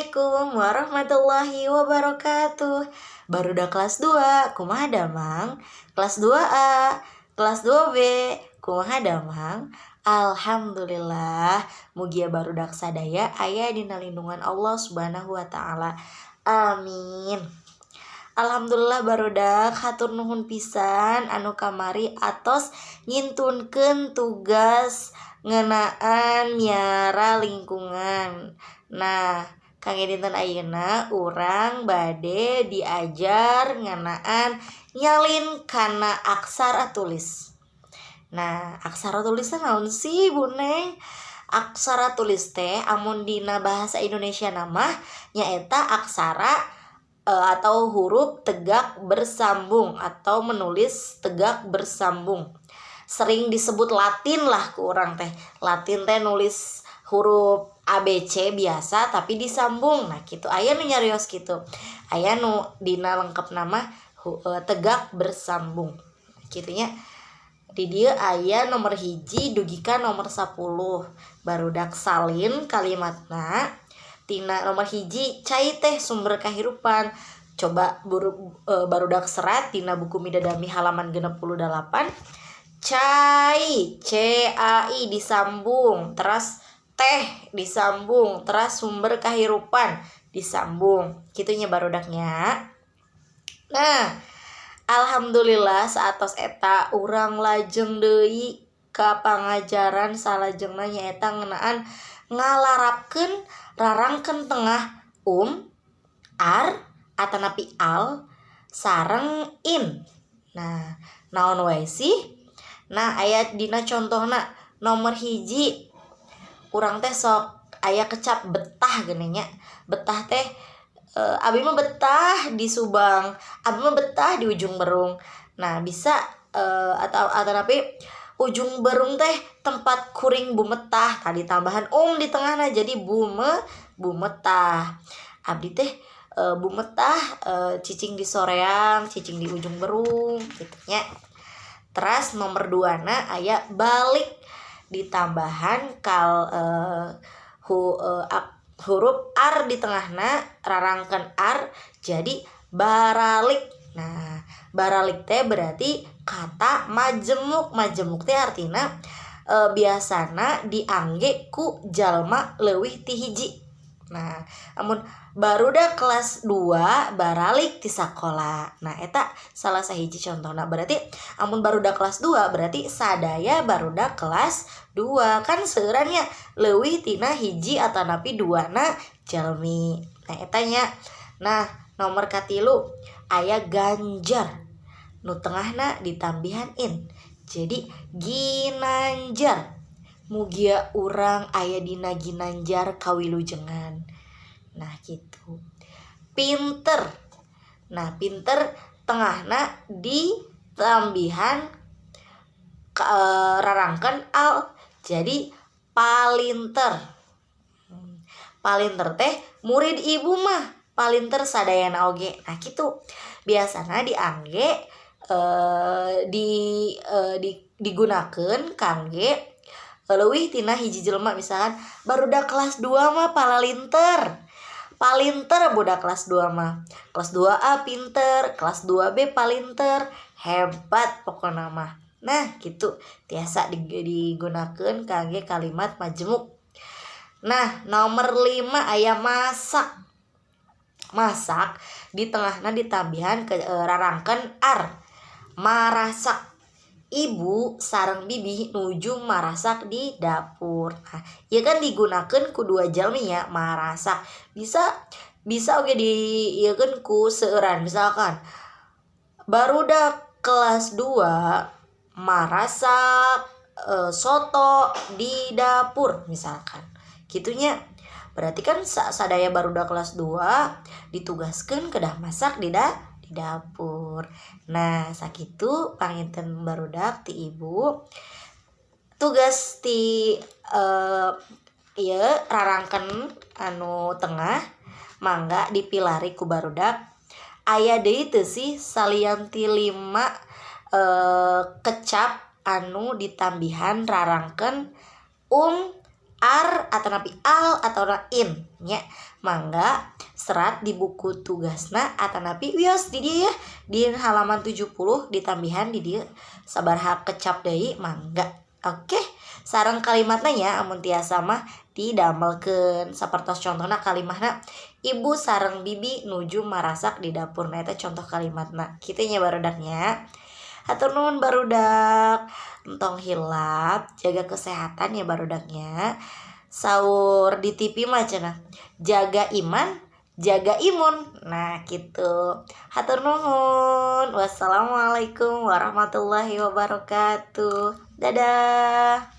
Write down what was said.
Assalamualaikum warahmatullahi wabarakatuh. Barudak kelas 2, kumaha damang? Kelas 2A, kelas 2B, kumaha damang? Alhamdulillah, mugia barudak sadaya aya dina lindungan Allah Subhanahu wa taala. Amin. Alhamdulillah barudak hatur nuhun pisan anu kamari atos ngintunkeun tugas ngeunaan miara lingkungan. Nah, kangge dinten ayeuna urang bade diajar ngeunaan nyalin kana aksara tulis. Nah, aksara tulis teh naon sih, Bu Neng? Aksara tulis teh amun dina bahasa Indonesia nama nyaeta aksara atau huruf tegak bersambung atau menulis tegak bersambung. Sering disebut Latin lah ke orang teh. Latin teh nulis huruf ABC biasa tapi disambung. Nah gitu aya nu nyarios gitu. Aya nu dina lengkap nama tegak bersambung. Kitunya di dieu aya nomor hiji dugikan nomor 10. Barudak salin kalimatna tina nomor hiji cai teh sumber kahirupan. Coba barudak serat tina buku Midadami halaman 68. Cai, CAI disambung, terus teh disambung, terus sumber kahirupan disambung. Kitunya barudaknya. Nah, alhamdulillah saatos eta urang lajeng deui ka pangajaran salajengna nyaeta ngeunaan ngalarapkeun rarangkeun tengah ar atanapi al sareng in. Nah, naon wae sih? Nah, aya dina contohna nomor hiji urang teh sok aya kecap betah geuning nya. Betah teh abi mah betah di Subang, abi mah betah di Ujung Berung. Nah, bisa atau napi Ujung Berung teh tempat kuring bumetah, tadi tambahan di tengahna jadi bumetah. Abdi teh bumetah cicing di soreang, cicing di Ujung Berung gitu nya. Terus nomor 2na aya balik ditambahan huruf ar di tengahna rarangkeun ar jadi baralik. Nah, baralik teh berarti kata majemuk. Majemuk teh artina biasana diangge ku jalma leuwih ti hiji. Nah, amun barudak kelas 2 baralik ti sakola. Nah, eta salah sahiji contohna. Berarti amun barudak kelas 2 berarti sadaya barudak kelas 2. Kan seueuran nya leuwih tina hiji atanapi duana jalmi. Nah, eta nya. Nah, nomor katilu aya ganjar. Nu tengahna ditambihan in. Jadi ginanjar. Mugia urang aya dina ginanjar kawilujengan. Nah gitu. Pinter. Nah, pinter tengahna ditambihan rarangkeun al jadi palinter. Palinter teh murid ibu mah palinter sadayana oge. Nah gitu. Biasana diangge digunakeun kangge leuwih tina hiji jelema. Misalkan barudak kelas 2 mah palalinter. Palinter budak kelas 2 mah. Kelas 2A pinter, kelas 2B palinter. Hebat pokona mah. Nah, gitu. Tiasa digunakeun kangge kalimat majemuk. Nah, nomor 5 aya masak. Masak di tengahna ditambihan rarangkeun ar. Marasak. Ibu sareng bibi nuju marasak di dapur. Nah, ieu kan digunakeun ku dua jalmi nya, marasak. Bisa oge dieukeun ku seueuran. Misalkan barudak kelas 2 marasak soto di dapur misalkan. Kitunya. Berarti kan sadaya barudak kelas 2 ditugaskeun kedah masak di dapur. Nah, sakitu panginten barudak ti ibu. Tugas ti rarangkeun anu tengah mangga dipilari ku barudak. Aya deui teu sih salian ti 5 kecap anu ditambihan rarangkeun ar atau napi al atau in nya mangga serat di buku tugasna atau napi wios di dia ya di halaman 70 ditambihan di dia sabaraha kecap deui mangga. Oke, sareng kalimatna ya amun tiasa mah didamelkeun sapertos contohna kalimatna ibu sareng bibi nuju marasak di dapur. Nah eta contoh kalimatna kitu nya barudaknya. Hatur nuhun barudak, entong hilap, jaga kesehatan ya barudaknya. Sahur di TV mah cenah, jaga iman, jaga imun. Nah gitu. Hatur nuhun. Wassalamualaikum warahmatullahi wabarakatuh. Dadah.